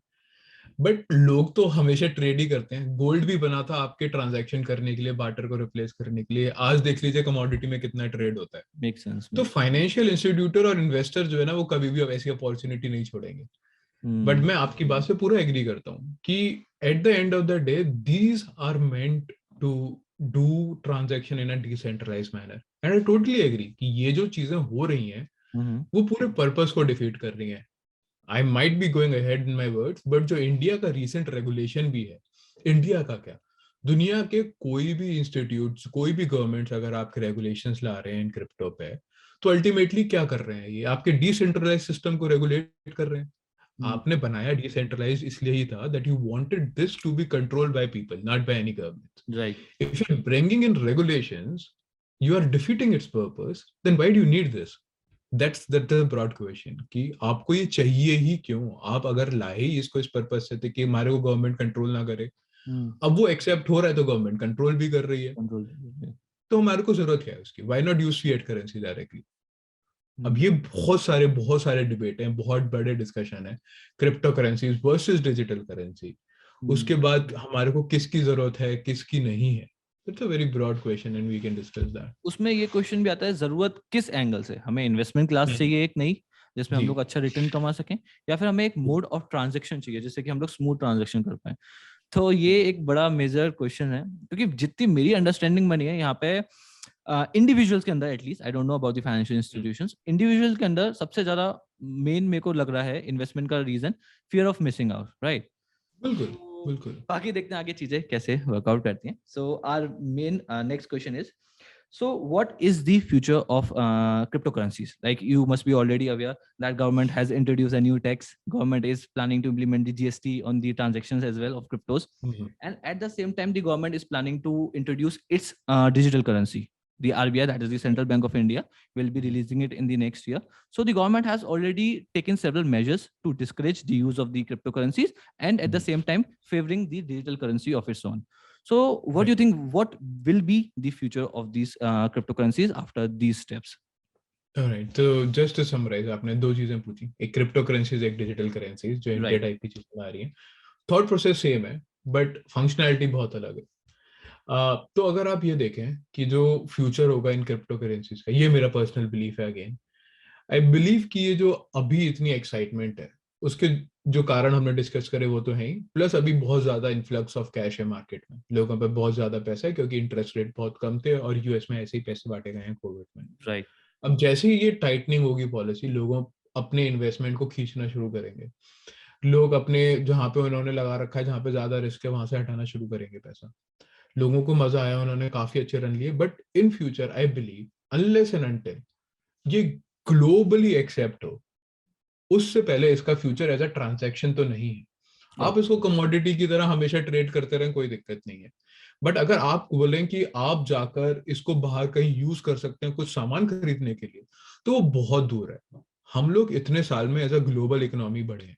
बट लोग तो हमेशा ट्रेड ही करते हैं। गोल्ड भी बना था आपके ट्रांजैक्शन करने के लिए, बार्टर को रिप्लेस करने के लिए। आज देख लीजिए कमोडिटी में कितना ट्रेड होता है। मेक सेंस तो में। फाइनेंशियल इंस्टीट्यूटर और इन्वेस्टर जो है ना, वो कभी भी अब ऐसी अपॉर्चुनिटी नहीं छोड़ेंगे। बट हम्म, मैं आपकी बात से पूरा एग्री करता हूँ कि at the end of the day these are meant to do transaction in a decentralise manner, and I totally agree कि ये जो चीजें हो रही हैं हम्म, वो पूरे पर्पस को डिफीट कर रही हैं। I might be going ahead in my words, but जो इंडिया का रिसेंट रेगुलेशन भी है, इंडिया का क्या, दुनिया के कोई भी इंस्टीट्यूट, कोई भी गवर्नमेंट्स अगर आपके रेगुलेशंस ला रहे हैं इन क्रिप्टो पे, तो अल्टीमेटली क्या कर रहे हैं, ये आपके डिसेंट्रलाइज सिस्टम को रेगुलेट कर रहे हैं। हम्म, आपने बनाया डिसेंट्रलाइज इसलिए ही था that you wanted this to be controlled by people, not by any government. Right. If you are bringing in regulations, you are defeating its purpose, then why do you need this? That's the broad question, कि आपको ये चाहिए ही क्यों। आप अगर लाए ही इसको इस पर्पस से थे कि हमारे को गवर्नमेंट कंट्रोल ना करे, अब वो एक्सेप्ट हो रहा है तो गवर्नमेंट कंट्रोल भी कर रही है, कंट्रोल। तो हमारे को जरूरत क्या है उसकी। Why not use fiat currency directly. अब ये बहुत सारे डिबेट हैं, बहुत बड़े डिस्कशन है, crypto currencies versus digital currency. उसके बाद हमारे को किसकी जरूरत है किसकी नहीं है, it's a very broad question and we can discuss that. उसमें ये क्वेश्चन भी आता है, जरूरत किस एंगल से? हमें इन्वेस्टमेंट क्लास चाहिए एक नई, जिसमें हम जी। लोग अच्छा रिटर्न कमा सकें, या फिर हमें एक मोड ऑफ ट्रांजैक्शन चाहिए जिससे कि हम लोग स्मूथ ट्रांजैक्शन कर पाए? तो ये एक बड़ा मेजर क्वेश्चन है, क्योंकि जितनी मेरी अंडरस्टैंडिंग बनी है यहाँ पे, इंडिविजुअल्स के अंदर, at least I don't know about the financial institutions, individuals के अंदर सबसे ज्यादा मेन मेरे को लग रहा है इन्वेस्टमेंट का reason fear of missing out, right. बिल्कुल बिल्कुल। बाकी देखते हैं आगे चीजें कैसे वर्कआउट करती हैं। So our main next question is, so what is the future of cryptocurrencies? Like, you must be already aware that government has introduced a new tax. Government is planning to implement the GST on the transactions as well of cryptos. And at the same time, the government is planning to introduce its digital currency. The RBI, that is the Central Bank of India, will be releasing it in the next year. So the government has already taken several measures to discourage the use of the cryptocurrencies, and at the same time favoring the digital currency of its own. So what do you think, what will be the future of these cryptocurrencies after these steps? Alright, तो just to summarise, आपने दो चीजें पूछी, एक crypto currencies, एक digital currencies जो India right. Type की चीजें आ रही हैं। थॉट प्रोसेस सेम है बट फंक्शनैलिटी बहुत अलग है। तो अगर आप ये देखें कि जो फ्यूचर होगा इन क्रिप्टो करेंसीज का, ये मेरा पर्सनल बिलीफ है, अगेन आई बिलीव कि ये जो अभी इतनी एक्साइटमेंट है, उसके जो कारण हमने डिस्कस करे वो तो है ही, प्लस अभी बहुत ज्यादा इन्फ्लक्स ऑफ कैश है मार्केट में, लोगों पे बहुत ज्यादा पैसा है क्योंकि इंटरेस्ट रेट बहुत कम थे और यूएस में ऐसे ही पैसे बांटे गए हैं कोविड में। राइट। अब जैसे ही ये टाइटनिंग होगी पॉलिसी, लोगों अपने इन्वेस्टमेंट को खींचना शुरू करेंगे, लोग अपने जहां पे उन्होंने लगा रखा है, जहां पे ज्यादा रिस्क है, वहां से हटाना शुरू करेंगे पैसा। लोगों को मजा आया, उन्होंने काफी अच्छे रन लिए, but in future I believe unless and until ये ग्लोबली एक्सेप्ट हो, उससे पहले इसका फ्यूचर एज अ ट्रांजैक्शन तो नहीं है। आप इसको कमोडिटी की तरह हमेशा ट्रेड करते रहें, कोई दिक्कत नहीं है, बट अगर आप बोलें कि आप जाकर इसको बाहर कहीं यूज कर सकते हैं कुछ सामान खरीदने के लिए, तो वो बहुत दूर है। हम लोग इतने साल में एज अ ग्लोबल इकोनॉमी बढ़े हैं,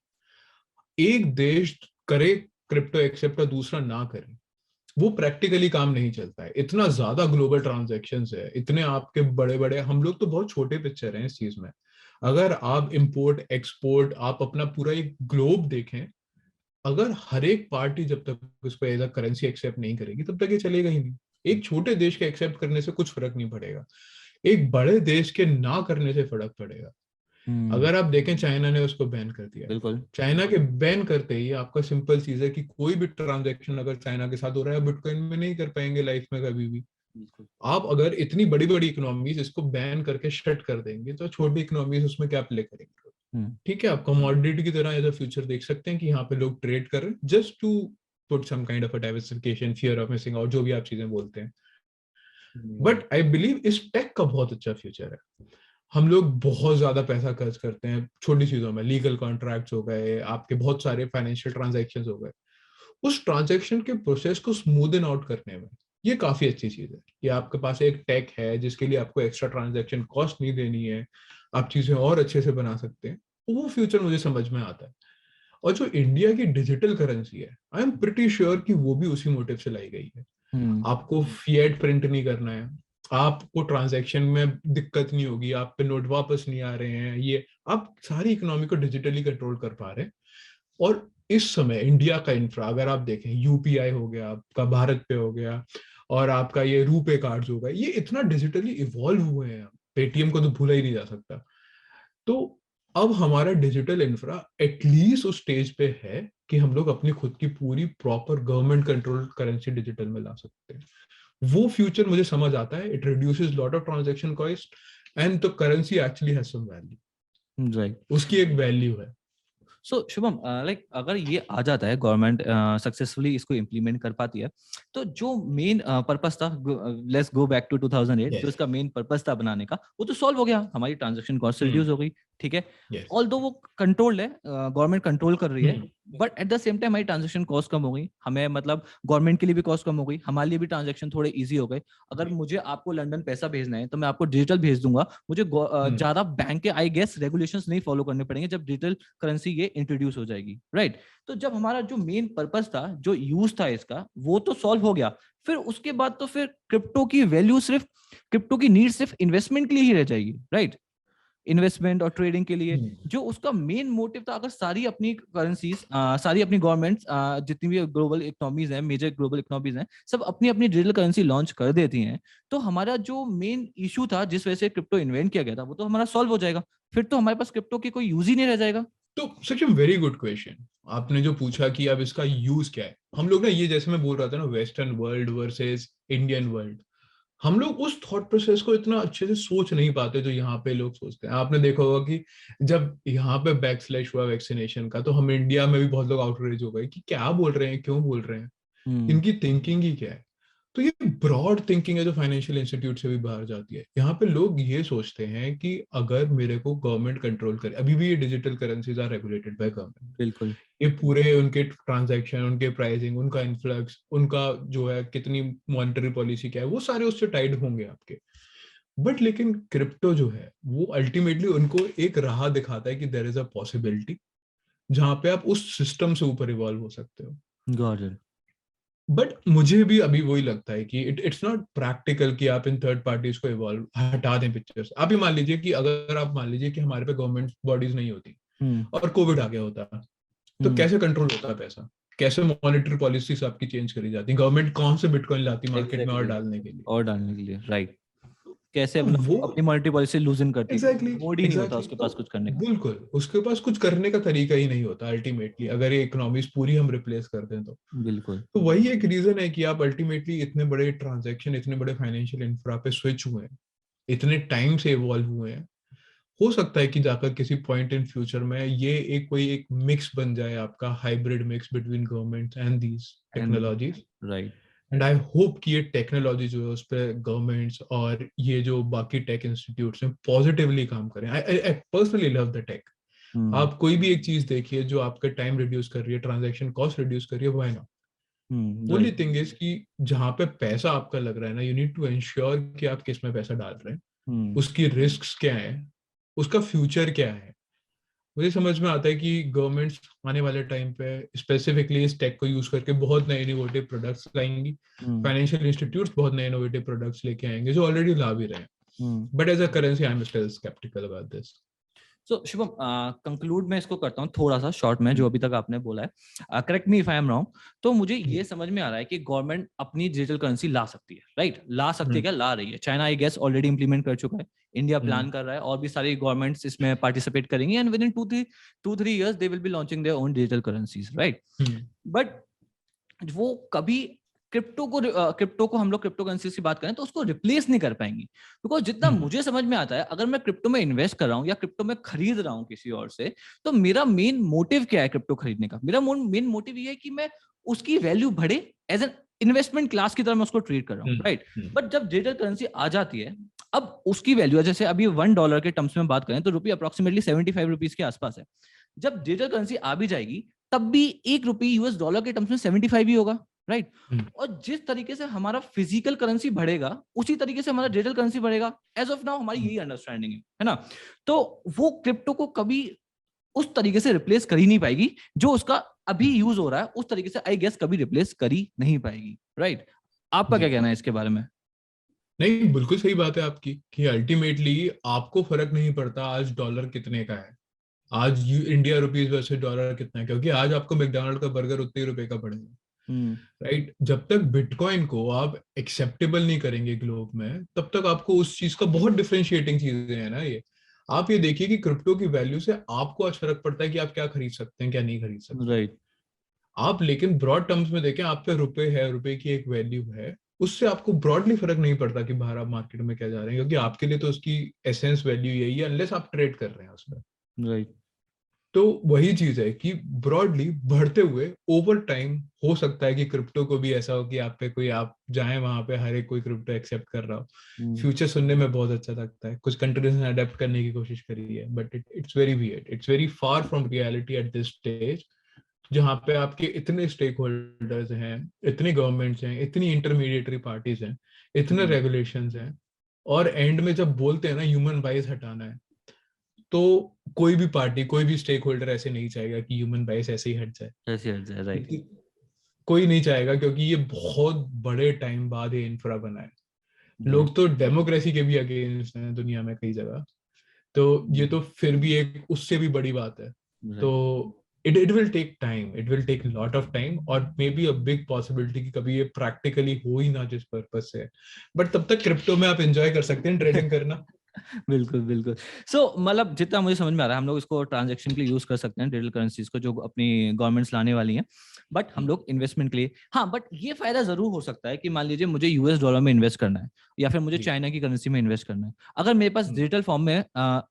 एक देश करे क्रिप्टो एक्सेप्ट और दूसरा ना करे, वो प्रैक्टिकली काम नहीं चलता है। इतना ज्यादा ग्लोबल ट्रांजैक्शंस है, इतने आपके बड़े बड़े, हम लोग तो बहुत छोटे पिक्चर हैं इस चीज में। अगर आप इंपोर्ट एक्सपोर्ट, आप अपना पूरा एक ग्लोब देखें, अगर हर एक पार्टी जब तक उसको एज अ करेंसी एक्सेप्ट नहीं करेगी तब तक ये चलेगा ही नहीं। एक छोटे देश के एक्सेप्ट करने से कुछ फर्क नहीं पड़ेगा, एक बड़े देश के ना करने से फर्क पड़ेगा। हम्म। अगर आप देखें, चाइना ने उसको बैन कर दिया। बिल्कुल। चाइना के बैन करते ही आपका सिंपल चीज है कि कोई भी ट्रांजैक्शन अगर चाइना के साथ हो रहा है, बिटकॉइन में नहीं कर पाएंगे लाइफ में कभी भी। बिल्कुल। आप अगर इतनी बड़ी बड़ी इकोनॉमीज इसको बैन करके शट कर देंगे, तो छोटी इकोनॉमीज उसमें क्या प्ले करेंगे? हम्म। ठीक है, आप कमोडिटी की तरह एज अ फ्यूचर देख सकते हैं कि यहाँ पे लोग ट्रेड कर रहे हैं just to put some kind of a diversification, fear of missing out, जो भी आप चीजें बोलते हैं। हम्म। बट आई बिलीव इस टेक का बहुत अच्छा फ्यूचर है। हम लोग बहुत ज्यादा पैसा खर्च करते हैं छोटी चीजों में, लीगल कॉन्ट्रैक्ट्स हो गए, आपके बहुत सारे फाइनेंशियल ट्रांजैक्शंस हो गए, उस ट्रांजैक्शन के प्रोसेस को स्मूदन आउट करने में ये काफी अच्छी चीज है कि आपके पास एक टेक है जिसके लिए आपको एक्स्ट्रा ट्रांजैक्शन कॉस्ट नहीं देनी है, आप चीजें और अच्छे से बना सकते हैं। वो फ्यूचर मुझे समझ में आता है। और जो इंडिया की डिजिटल करेंसी है, आई एम प्रिटी श्योर कि वो भी उसी मोटिव से लाई गई है। हम्म। आपको फिएट प्रिंट नहीं करना है, आपको ट्रांजैक्शन में दिक्कत नहीं होगी, आप पे नोट वापस नहीं आ रहे हैं, ये आप सारी इकोनॉमी को डिजिटली कंट्रोल कर पा रहे हैं। और इस समय इंडिया का इंफ्रा अगर आप देखें, यूपीआई हो गया आपका, भारत पे हो गया, और आपका ये रूपे कार्ड्स हो गए, ये इतना डिजिटली इवॉल्व हुए हैं, पेटीएम को तो भूला ही नहीं जा सकता। तो अब हमारा डिजिटल इंफ्रा एटलीस्ट उस स्टेज पे है कि हम लोग अपनी खुद की पूरी proper government control currency digital में ला सकते हैं। वो फ्यूचर मुझे समझ आता है, it reduces lot of transaction cost and the currency actually has some value, right. उसकी एक वैल्यू है। सो शुभम, लाइक अगर ये आ जाता है, गवर्नमेंट सक्सेसफुली इसको इम्प्लीमेंट कर पाती है, तो जो मेन पर्पस था, लेट्स गो बैक टू 2008, जो यस, इसका मेन पर्पस था बनाने का, वो तो सॉल्व हो गया, हमारी ट्रांजैक्शन कॉस्ट रिड्यूस हो गई। ठीक है। यस, ऑल्दो वो कंट्रोल्ड है, गवर्नमेंट कंट्रोल कर रही है, hmm, but at the same time हमारी ट्रांजैक्शन कॉस्ट कम हो गई, हमें मतलब गवर्नमेंट के लिए भी कॉस्ट कम हो गई, हमारे लिए भी ट्रांजैक्शन थोड़े इजी हो गए। अगर मुझे आपको लंदन पैसा भेजना है तो मैं आपको डिजिटल भेज दूंगा, मुझे ज्यादा बैंक के आई गेस रेगुलेशंस नहीं फॉलो करने पड़ेंगे जब डिजिटल करेंसी ये इंट्रोड्यूस हो जाएगी। राइट। तो जब हमारा जो मेन पर्पस था, जो यूज था इसका, वो तो सॉल्व हो गया, फिर उसके बाद तो फिर क्रिप्टो की वैल्यू सिर्फ, क्रिप्टो की नीड सिर्फ इन्वेस्टमेंट के लिए ही रह जाएगी। राइट। इन्वेस्टमेंट और ट्रेडिंग के लिए, हम्म, जो उसका मेन मोटिव था, अगर सारी अपनी करेंसीज, सारी अपनी गवर्नमेंट्स, जितनी भी ग्लोबल इकोनॉमीज हैं, मेजर ग्लोबल इकोनॉमीज हैं, सब अपनी अपनी डिजिटल करेंसी लॉन्च कर देती हैं, तो हमारा जो मेन इशू था जिस वजह से क्रिप्टो इन्वेंट किया गया था, वो तो हमारा सॉल्व हो जाएगा, फिर तो हमारे पास क्रिप्टो की कोई यूज ही नहीं रह जाएगा। तो सच में वेरी गुड क्वेश्चन आपने जो पूछा कि अब इसका यूज क्या है। हम लोग ना, ये जैसे मैं बोल रहा था ना, western world versus Indian world, हम लोग उस थॉट प्रोसेस को इतना अच्छे से सोच नहीं पाते जो यहाँ पे लोग सोचते हैं। आपने देखा होगा कि जब यहाँ पे बैक स्लैश हुआ वैक्सीनेशन का, तो हम इंडिया में भी बहुत लोग आउटरीच हो गए कि क्या बोल रहे हैं, क्यों बोल रहे हैं, हम्म। इनकी थिंकिंग ही क्या है। तो ये ब्रॉड थिंकिंग है जो फाइनेंशियल इंस्टीट्यूट से भी बाहर जाती है। यहाँ पे लोग ये सोचते हैं कि अगर मेरे को गवर्नमेंट कंट्रोल करे, अभी भी ये digital currencies are regulated by government, बिल्कुल। ये पूरे उनके ट्रांजैक्शन, उनके प्राइसिंग, उनका इन्फ्लक्स, उनका जो है कितनी मॉनेटरी पॉलिसी क्या है, वो सारे उससे टाइड होंगे आपके। बट लेकिन क्रिप्टो जो है वो अल्टीमेटली उनको एक राह दिखाता है कि देयर इज अ पॉसिबिलिटी जहां पे आप उस सिस्टम से ऊपर इवॉल्व हो सकते हो। Got it. बट मुझे भी अभी वही लगता है कि इट्स नॉट प्रैक्टिकल कि आप इन थर्ड पार्टीज को इवॉल्व हटा दें पिक्चर से। आप ही मान लीजिए कि अगर आप मान लीजिए कि हमारे पे गवर्नमेंट बॉडीज नहीं होती और कोविड आ गया होता, तो कैसे कंट्रोल होता है पैसा, कैसे मॉनेटरी पॉलिसीज आपकी चेंज करी जाती, गवर्नमेंट कौन से बिटकॉइन लाती मार्केट में और डालने के लिए, और डालने के लिए, राइट। कैसे तो अपना वो अपनी मॉनेटरी पॉलिसी लूजन करती है, एग्जैक्टली मोड ही नहीं होता एग्जैक्टली उसके तो पास कुछ करने का। बिल्कुल उसके पास कुछ करने का तरीका ही नहीं होता अल्टीमेटली, अगर ये इकोनॉमीज पूरी हम रिप्लेस कर दें बिल्कुल। तो वही एक रीजन है कि आप अल्टीमेटली इतने बड़े ट्रांजैक्शन, इतने बड़े फाइनेंशियल इंफ्रा पे स्विच हुए हैं, इतने टाइम से इवॉल्व हुए हैं। हो सकता है कि जाकर किसी पॉइंट इन फ्यूचर में ये एक कोई एक मिक्स बन जाए, आपका hybrid mix between government and these technologies. Right. And I hope कि ये टेक्नोलॉजी जो है उस पर गवर्नमेंट्स और ये जो बाकी टेक इंस्टीट्यूट्स हैं पॉजिटिवली काम करें। I personally love the tech. आप कोई भी एक चीज देखिए जो आपका टाइम रिड्यूस कर रही है, ट्रांजैक्शन कॉस्ट रिड्यूस कर रही है, why not. Only thing is कि जहां पे पैसा आपका लग रहा है ना, यू नीड टू एंश्योर कि आप किस में पैसा डाल रहे हैं, उसकी रिस्क्स क्या है, उसका फ्यूचर क्या है। मुझे समझ में आता है कि गवर्नमेंट्स आने वाले टाइम पे स्पेसिफिकली इस टेक को यूज करके बहुत नए इनोवेटिव प्रोडक्ट्स लाएंगी, फाइनेंशियल इंस्टीट्यूट्स बहुत नए इनोवेटिव प्रोडक्ट्स लेके आएंगे जो ऑलरेडी ला भी रहे हैं। But as a currency I am still sceptical about this. So Shubham, conclude मैं इसको करता हूँ थोड़ा सा शॉर्ट में, जो अभी तक आपने बोला है, correct me if I am wrong. तो मुझे ये समझ में आ रहा है कि गवर्नमेंट अपनी डिजिटल करेंसी ला सकती है, राइट? ला सकती है क्या? ला रही है। China I guess already implement कर चुका है, इंडिया प्लान कर रहा है, और भी सारी गवर्नमेंट्स इसमें पार्टिसिपेट करेंगी, and with in 2-3 years they will be launching their own digital currencies, right? But वो कभी क्रिप्टो को हम लोग क्रिप्टो करेंसी की बात करें तो उसको रिप्लेस नहीं कर पाएंगी, बिकॉज जितना मुझे समझ में आता है, अगर मैं क्रिप्टो में इन्वेस्ट कर रहा हूँ या क्रिप्टो में खरीद रहा हूँ किसी और से, तो मेरा मेन मोटिव क्या है क्रिप्टो खरीदने का? मेरा मेन मोटिव ये है कि मैं उसकी वैल्यू बढ़े, एज एन इन्वेस्टमेंट क्लास की तरह मैं उसको ट्रीट कर रहा हूँ, राइट? बट जब डिजिटल करेंसी आ जाती है, अब उसकी वैल्यू, जैसे अभी $1 के टर्म्स में बात करें तो रुपये अप्रोक्सीमेटली 75 रुपीज के आसपास है। जब डिजिटल करेंसी आ भी जाएगी, तब भी $1 यूएस डॉलर के टर्म्स में 75 ही होगा, राइट? और जिस तरीके से हमारा फिजिकल करेंसी बढ़ेगा, उसी तरीके से हमारा डिजिटल करेंसी बढ़ेगा। एज ऑफ नाउ हमारी यही अंडरस्टैंडिंग है ना? तो वो क्रिप्टो को कभी उस तरीके से रिप्लेस कर ही नहीं पाएगी जो उसका अभी यूज हो रहा है, उस तरीके से आई गेस कभी रिप्लेस कर ही नहीं पाएगी, राइट? आपका क्या कहना है इसके बारे में? नहीं, बिल्कुल सही बात है आपकी कि अल्टीमेटली आपको फर्क नहीं पड़ता आज डॉलर कितने का है, आज इंडिया रुपीज वर्सेस डॉलर कितना है, क्योंकि आज आपको मैकडॉनल्ड का बर्गर उतने ही रुपए का पड़ेगा, राइट? जब तक बिटकॉइन को आप एक्सेप्टेबल नहीं करेंगे ग्लोब में, तब तक आपको उस चीज का बहुत डिफरेंशिएटिंग चीजें हैं ना ये। आप ये देखिए कि क्रिप्टो की वैल्यू से आपको आज फर्क पड़ता है कि आप क्या खरीद सकते हैं, क्या नहीं खरीद सकते, राइट? आप लेकिन ब्रॉड टर्म्स में देखें, आप पे रुपए है, रुपए की एक वैल्यू है, उससे आपको ब्रॉडली फर्क नहीं पड़ता कि बाहर आप मार्केट में क्या जा रहे हैं, क्योंकि आपके लिए तो उसकी एसेंस वैल्यू यही है, अनलेस आप ट्रेड कर रहे हैं उसमें, राइट? तो वही चीज है कि ब्रॉडली बढ़ते हुए ओवर टाइम हो सकता है कि क्रिप्टो को भी ऐसा हो कि आप पे कोई, आप जाएं वहां पे हर एक कोई क्रिप्टो एक्सेप्ट कर रहा हो। फ्यूचर सुनने में बहुत अच्छा लगता है, कुछ कंट्रीज ने अडेप्ट करने की कोशिश करी है, but it's very weird, it's very far from reality at this stage, जहाँ पे आपके इतने स्टेक होल्डर्स हैं, इतनी गवर्नमेंट्स हैं, इतनी इंटरमीडिएटरी पार्टीज हैं, इतने रेगुलेशंस हैं, और एंड में जब बोलते हैं ना ह्यूमन बाइस हटाना है, तो कोई भी पार्टी, कोई भी स्टेक होल्डर ऐसे नहीं चाहेगा कि ह्यूमन बाइस ऐसे ही हट जाए, ऐसे हट जाए, राइट? कोई नहीं चाहेगा, क्योंकि ये बहुत बड़े टाइम बाद ये इंफ्रा बना है। लोग तो डेमोक्रेसी के भी अगेंस्ट हैं दुनिया में कई जगह, तो ये तो फिर भी एक उससे भी बड़ी बात है। तो it will take time, it will take a lot of time, और may be a big possibility कि कभी ये प्रैक्टिकली हो ही ना जिस पर्पस से, बट तब तक क्रिप्टो में आप एंजॉय कर सकते हैं ट्रेडिंग करना। बिल्कुल, बिल्कुल। सो मतलब जितना मुझे समझ में आ रहा है, हम लोग इसको ट्रांजैक्शन के लिए यूज कर सकते हैं, डिजिटल करेंसीज को, जो अपनी गवर्नमेंट्स लाने वाली हैं, बट हम लोग इन्वेस्टमेंट के लिए, हाँ, बट ये फायदा जरूर हो सकता है कि मान लीजिए मुझे यूएस डॉलर में इन्वेस्ट करना है, या फिर मुझे चाइना की करेंसी में इन्वेस्ट करना है। अगर मेरे पास डिजिटल फॉर्म में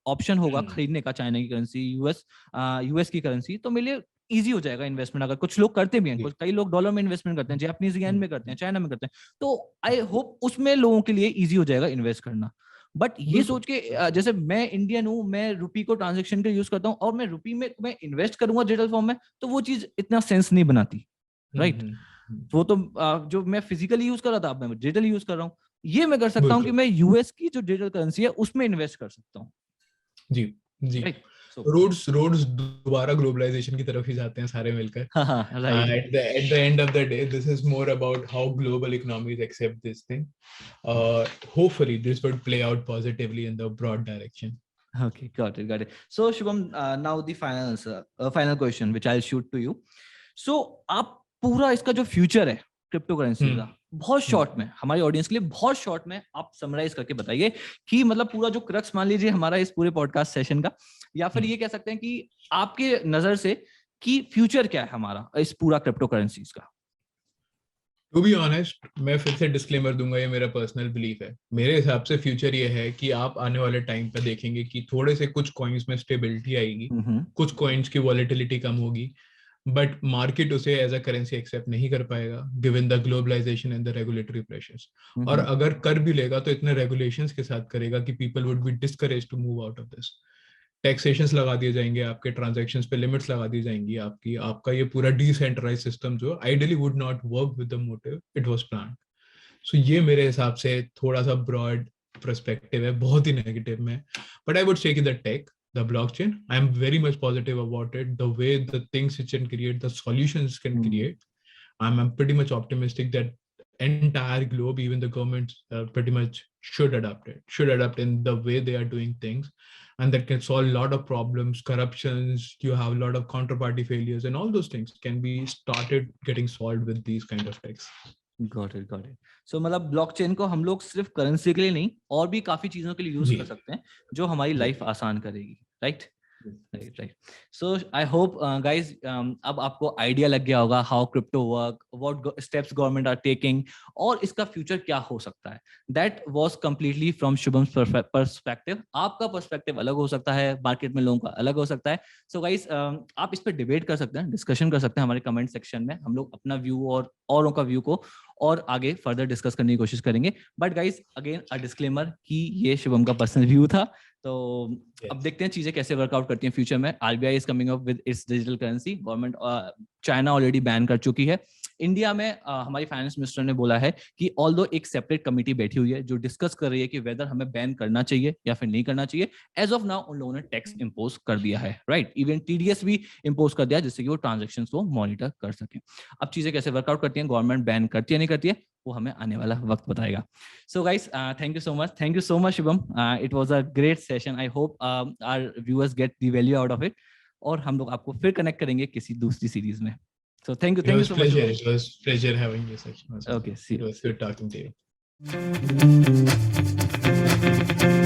ऑप्शन होगा खरीदने का, चाइना की करेंसी, यूएस की करेंसी, तो मेरे लिए इजी हो जाएगा इन्वेस्टमेंट। अगर कुछ लोग करते भी हैं, कई लोग डॉलर में इन्वेस्टमेंट करते हैं, जापानीज येन में करते हैं, चाइना में करते हैं, तो आई होप उसमें लोगों के लिए इजी हो जाएगा इन्वेस्ट करना। बट ये सोच के, जैसे मैं इंडियन हूं, मैं रुपी को ट्रांजैक्शन के यूज करता हूं, और मैं रुपी में मैं इन्वेस्ट करूंगा डिजिटल फॉर्म में, तो वो चीज इतना सेंस नहीं बनाती, राइट? वो तो जो मैं फिजिकली यूज कर रहा था, अब मैं डिजिटल यूज कर रहा हूँ। ये मैं कर सकता हूँ कि मैं यूएस की जो डिजिटल करेंसी है उसमें इन्वेस्ट कर सकता हूँ, जी जी। राइट? So रोड्स दोबारा ग्लोबलाइजेशन की तरफ ही जाते हैं सारे मिलकर. right. At the end of the day, this is more about how global economies accept this thing. Hopefully, this would play out positively in the broad direction. Okay, got it. So Shubham, now the final answer, final question, which I'll shoot to you. So आप पूरा इसका जो future है crypto currency का बहुत short में हमारी audience के लिए बहुत शॉर्ट में आप समराइज करके बताइए कि मतलब पूरा जो क्रक्स मान लीजिए हमारा इस पूरे पॉडकास्ट सेशन का, या फिर ये कह सकते हैं कि आपके नजर से कि फ्यूचर क्या है हमारा इस पूरा क्रिप्टो करेंसीज का. टू बी ऑनेस्ट, मैं फिर से डिस्क्लेमर दूंगा, ये मेरा पर्सनल बिलीफ है. मेरे हिसाब से फ्यूचर ये है कि आप आने वाले टाइम पे देखेंगे कि थोड़े से कुछ कॉइन्स में स्टेबिलिटी आएगी, कुछ कॉइन्स की वॉलेटिलिटी कम होगी, बट मार्केट उसे एज अ करेंसी एक्सेप्ट नहीं कर पाएगा given the globalisation and the regulatory pressures. और अगर कर भी लेगा तो इतने रेगुलेशंस के साथ करेगा कि people would be discourage to move out of this. Taxations लगा दिए जाएंगे, आपके ट्रांजैक्शंस पे लिमिट्स लगा दी जाएंगी, आपका ये पूरा डिसेंट्रलाइज सिस्टम जो ideally would not work with the motive it was planned. So ये मेरे हिसाब से थोड़ा सा ब्रॉड पर्सपेक्टिव है, बहुत ही नेगेटिव में. बट आई वुड से कि the tech, the blockchain, I am very much positive about it, the way the things it can create, the solutions can create. I'm pretty much optimistic that entire globe, even the governments, pretty much should adapt in the way they are doing things, and that can solve a lot of problems, corruptions, you have a lot of counterparty failures, and all those things can be started getting solved with these kind of techs. Got it. So मतलब blockchain को हम लोग सिर्फ currency के लिए नहीं और भी काफी चीजों के लिए यूज कर सकते हैं जो हमारी लाइफ आसान करेगी. Right. So I hope guys अब आपको आइडिया लग गया होगा how crypto work, what steps government are taking और इसका फ्यूचर क्या हो सकता है. That was completely from Shubham's perspective. आपका पर्सपेक्टिव अलग हो सकता है, मार्केट में लोगों का अलग हो सकता है. So guys आप इस पर डिबेट कर सकते हैं, डिस्कशन कर सकते हैं हमारे कमेंट सेक्शन में. हम लोग अपना व्यू और औरों का व्यू को और आगे फर्दर डिस्कस करने की कोशिश करेंगे. But guys again a disclaimer कि ये शुभम का पर्सनल व्यू था. तो अब देखते हैं चीजें कैसे वर्कआउट करती हैं फ्यूचर में. RBI is coming up with its digital currency. Government China already ban कर चुकी है. इंडिया में हमारी फाइनेंस मिनिस्टर ने बोला है कि ऑल्दो एक सेपरेट कमेटी बैठी हुई है जो डिस्कस कर रही है कि वेदर हमें बैन करना चाहिए या फिर नहीं करना चाहिए. एज ऑफ नाउ उन लोगों ने टैक्स इंपोज कर दिया है. राइट. इवन टीडीएस भी इंपोज कर दिया जिससे कि वो ट्रांजेक्शंस को मॉनिटर कर सके. अब चीजें कैसे वर्कआउट करती हैं, गवर्नमेंट बैन करती है नहीं करती है, वो हमें आने वाला वक्त बताएगा. So guys thank you so much Shubham. It was a great session. I hope our viewers get the value out of it. और हम लोग आपको फिर कनेक्ट करेंगे किसी दूसरी सीरीज में. So thank you so much. It was pleasure having you, sir. Okay, see you. It was good talking to you.